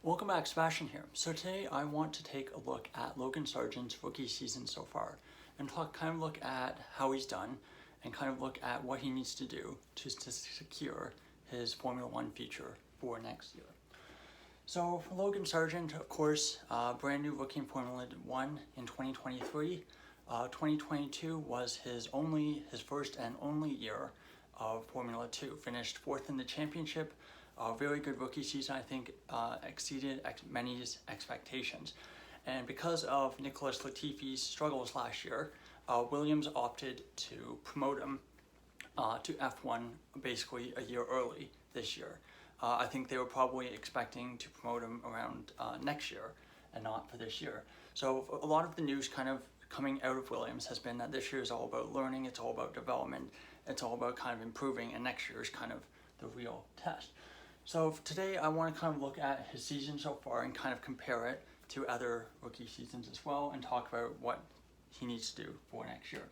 Welcome back, Sebastian here. So today I want to take a look at Logan Sargeant's rookie season so far and look at how he's done and look at what he needs to do to secure his Formula One future for next year. So for Logan Sargeant, of course, brand new rookie in Formula One in 2023. 2022 was his first and only year of Formula 2. Finished fourth in the championship. A very good rookie season, I think, exceeded many expectations. And because of Nicholas Latifi's struggles last year, Williams opted to promote him to F1 basically a year early this year. I think they were probably expecting to promote him around next year and not for this year. So a lot of the news coming out of Williams has been that this year is all about learning, it's all about development, it's all about improving, and next year is the real test. So today I want to look at his season so far and compare it to other rookie seasons as well and talk about what he needs to do for next year.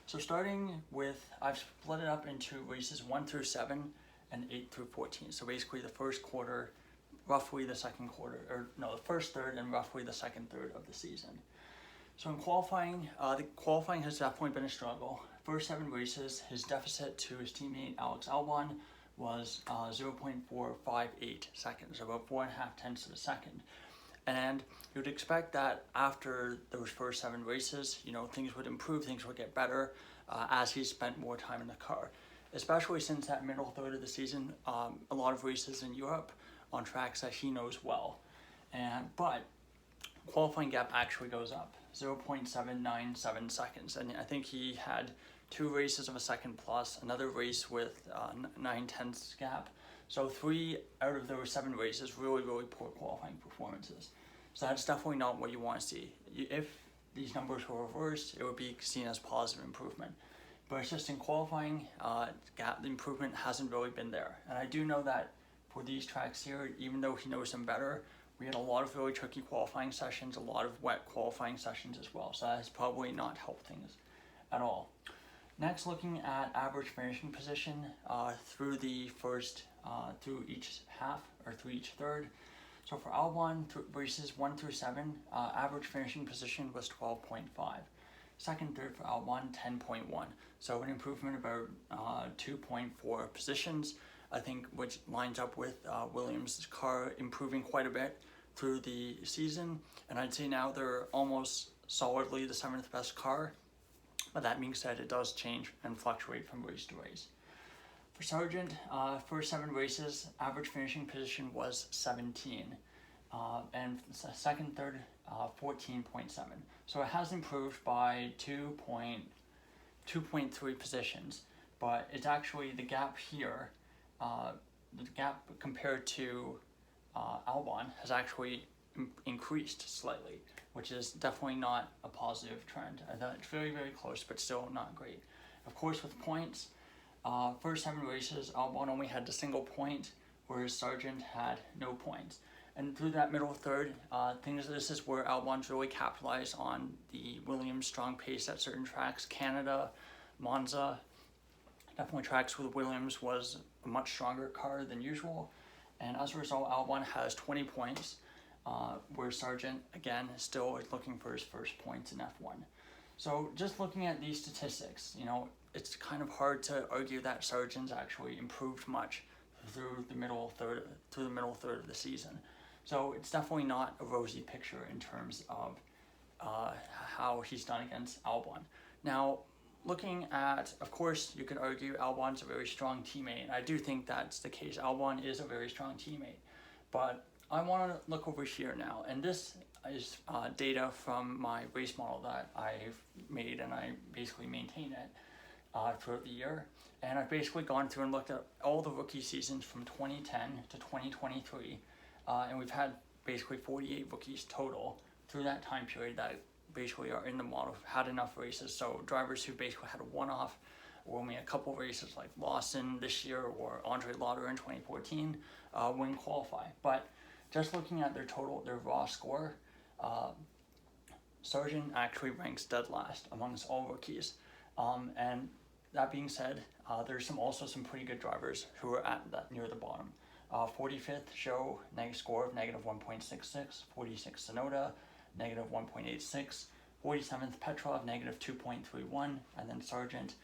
So starting with, I've split it up into races 1 through 7 and 8 through 14. So basically the first quarter, roughly the second quarter, the first third and roughly the second third of the season. So in qualifying, the qualifying has definitely been a struggle. First 7 races, his deficit to his teammate Alex Albon was 0.458 seconds, about 4.5 tenths of a second. And you would expect that after those first 7 races, things would improve, things would get better as he spent more time in the car. Especially since that middle third of the season, a lot of races in Europe on tracks that he knows well. But qualifying gap actually goes up, 0.797 seconds. And I think he had 2 races of a second plus, another race with 9 tenths gap. So 3 out of those 7 races, really poor qualifying performances. So that's definitely not what you want to see. If these numbers were reversed, it would be seen as positive improvement. But it's just in qualifying, the improvement hasn't really been there. And I do know that for these tracks here, even though he knows them better, we had a lot of really tricky qualifying sessions, a lot of wet qualifying sessions as well. So that has probably not helped things at all. Next, looking at average finishing position through each half or through each third. So for Albon, races 1 through 7, average finishing position was 12.5. Second, third for Albon, 10.1. So an improvement about 2.4 positions, I think, which lines up with Williams' car improving quite a bit through the season. And I'd say now they're almost solidly the 7th best car. But that being said, it does change and fluctuate from race to race. For Sargeant, first 7 races, average finishing position was 17. And second, third, 14.7. So it has improved by 2.3 positions. But it's actually the gap here, the gap compared to Albon has actually increased slightly, which is definitely not a positive trend. It's very close, but still not great. Of course, with points, first 7 races, Albon only had a single point, whereas Sargeant had no points. And through that middle third, this is where Albon's really capitalized on the Williams strong pace at certain tracks. Canada, Monza, definitely tracks with Williams was a much stronger car than usual. And as a result, Albon has 20 points. Where Sargeant, again, still is looking for his first points in F1. So just looking at these statistics, it's kind of hard to argue that Sargeant's actually improved much through the middle third of the season. So it's definitely not a rosy picture in terms of how he's done against Albon. Now, looking at, of course, you could argue Albon's a very strong teammate, and I do think that's the case. Albon is a very strong teammate, but I want to look over here now, and this is data from my race model that I've made, and I basically maintain it throughout the year. And I've basically gone through and looked at all the rookie seasons from 2010 to 2023, and we've had basically 48 rookies total through that time period that basically are in the model, had enough races. So drivers who basically had a one-off or only a couple races like Lawson this year or Andre Lauder in 2014 wouldn't qualify. But just looking at their raw score, Sargeant actually ranks dead last amongst all rookies. And that being said, there's also some pretty good drivers who are at that near the bottom. 45th Show, score of negative 1.66. 46th Sonoda, negative 1.86. 47th Petrov, negative 2.31. And then Sargeant,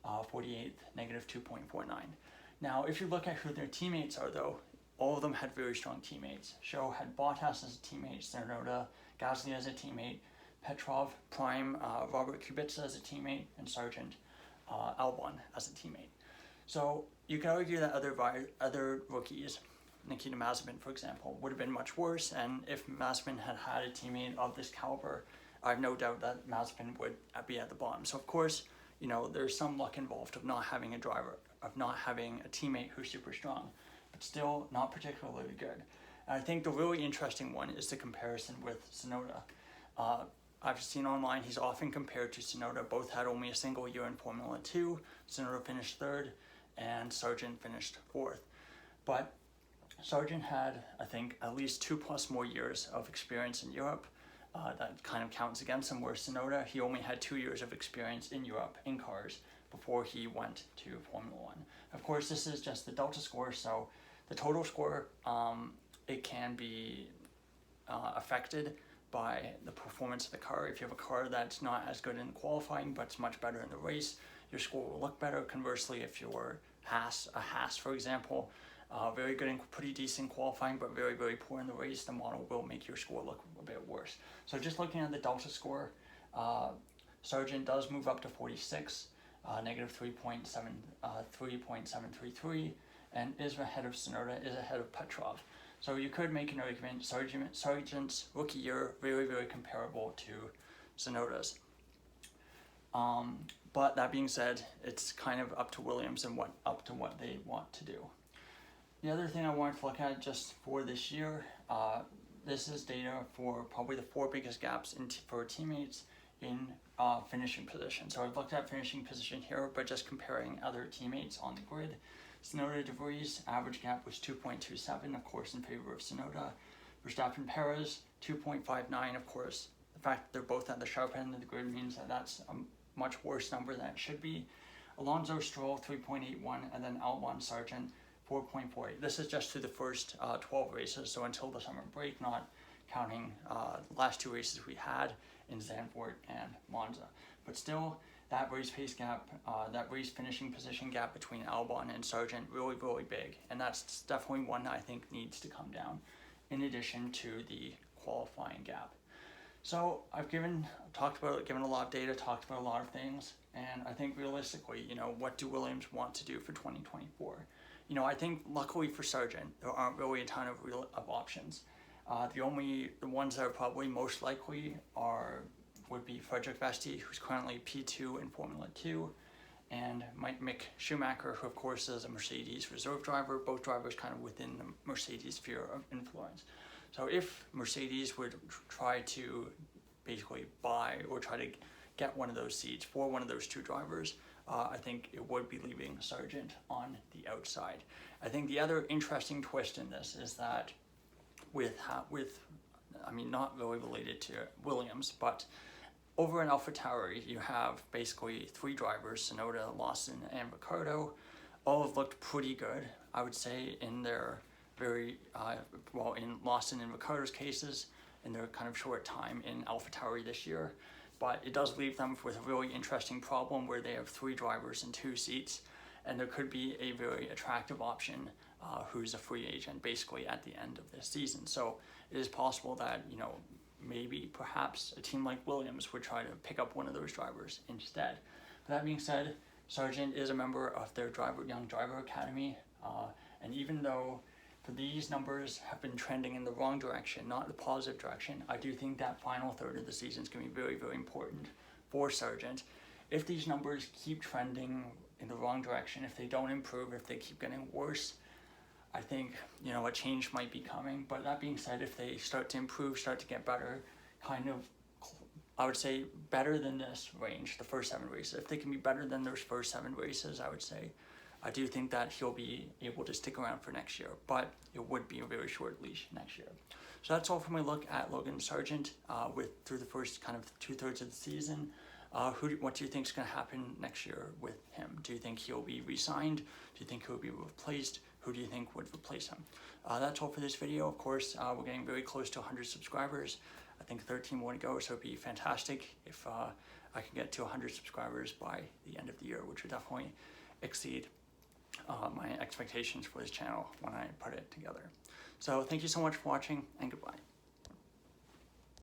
48th, negative 2.49. Now, if you look at who their teammates are, though, all of them had very strong teammates. Show had Bottas as a teammate, Sonoda, Gasly as a teammate, Petrov, Prime, Robert Kubica as a teammate, and Sargeant, Albon as a teammate. So you could argue that other rookies, Nikita Mazepin, for example, would have been much worse. And if Mazepin had had a teammate of this caliber, I have no doubt that Mazepin would be at the bottom. So of course, there's some luck involved of not having a driver, of not having a teammate who's super strong, but still not particularly good. And I think the really interesting one is the comparison with Sonoda. I've seen online he's often compared to Sonoda. Both had only a single year in Formula 2. Sonoda finished third and Sargeant finished fourth. But Sargeant had, I think, at least 2+ more years of experience in Europe. That kind of counts against him, where Sonoda, he only had 2 years of experience in Europe in cars before he went to Formula 1. Of course, this is just the delta score, so the total score, it can be affected by the performance of the car. If you have a car that's not as good in qualifying, but it's much better in the race, your score will look better. Conversely, if you're a Haas, for example, very good and pretty decent qualifying, but very, very poor in the race, the model will make your score look a bit worse. So just looking at the delta score, Sargeant does move up to 46, negative 3.733, and is ahead of Sonoda, is ahead of Petrov. So you could make an argument Sargeant's rookie year very, very comparable to Sonoda's. But that being said, it's kind of up to Williams and what they want to do. The other thing I wanted to look at just for this year, this is data for probably the 4 biggest gaps for teammates in finishing position. So I've looked at finishing position here, but just comparing other teammates on the grid. Sonoda De Vries, average gap was 2.27, of course, in favor of Sonoda. Verstappen Perez, 2.59, of course. The fact that they're both at the sharp end of the grid means that that's a much worse number than it should be. Alonso Stroll, 3.81, and then Albon Sargeant, 4.48. This is just through the first 12 races, so until the summer break, not counting the last 2 races we had in Zandvoort and Monza. But still, that race pace gap, that race finishing position gap between Albon and Sargeant, really, really big. And that's definitely one that I think needs to come down, in addition to the qualifying gap. So I've given a lot of data, talked about a lot of things, and I think realistically, what do Williams want to do for 2024? I think luckily for Sargeant, there aren't really a ton of options. The ones that are probably most likely would be Frederick Vesti, who's currently P2 in Formula 2, and Mick Schumacher, who of course is a Mercedes reserve driver, both drivers kind of within the Mercedes sphere of influence. So if Mercedes would try to basically buy or try to get one of those seats for one of those 2 drivers, I think it would be leaving Sargeant on the outside. I think the other interesting twist in this is that not really related to Williams, but over in AlphaTauri, you have basically 3 drivers, Sonoda, Lawson, and Ricciardo. All have looked pretty good, I would say, in their in Lawson and Ricciardo's cases, in their kind of short time in AlphaTauri this year. But it does leave them with a really interesting problem where they have 3 drivers and 2 seats, and there could be a very attractive option who's a free agent basically at the end of this season. So it is possible that, maybe perhaps a team like Williams would try to pick up one of those drivers instead. But that being said, Sargeant is a member of their Young Driver Academy, and even though these numbers have been trending in the wrong direction, not the positive direction, I do think that final third of the season is going to be very, very important for Sargeant. If these numbers keep trending in the wrong direction, if they don't improve, if they keep getting worse, I think, a change might be coming. But that being said, if they start to improve, start to get better, I would say better than this range, the first 7 races. If they can be better than those first 7 races, I would say, I do think that he'll be able to stick around for next year, but it would be a very short leash next year. So that's all for my look at Logan Sargeant through the first kind of 2/3 of the season. What do you think is going to happen next year with him? Do you think he'll be re-signed? Do you think he'll be replaced? who do you think would replace him? That's all for this video. Of course, we're getting very close to 100 subscribers. I think 13 more to go, so it'd be fantastic if I can get to 100 subscribers by the end of the year, which would definitely exceed my expectations for this channel when I put it together. So thank you so much for watching, and goodbye.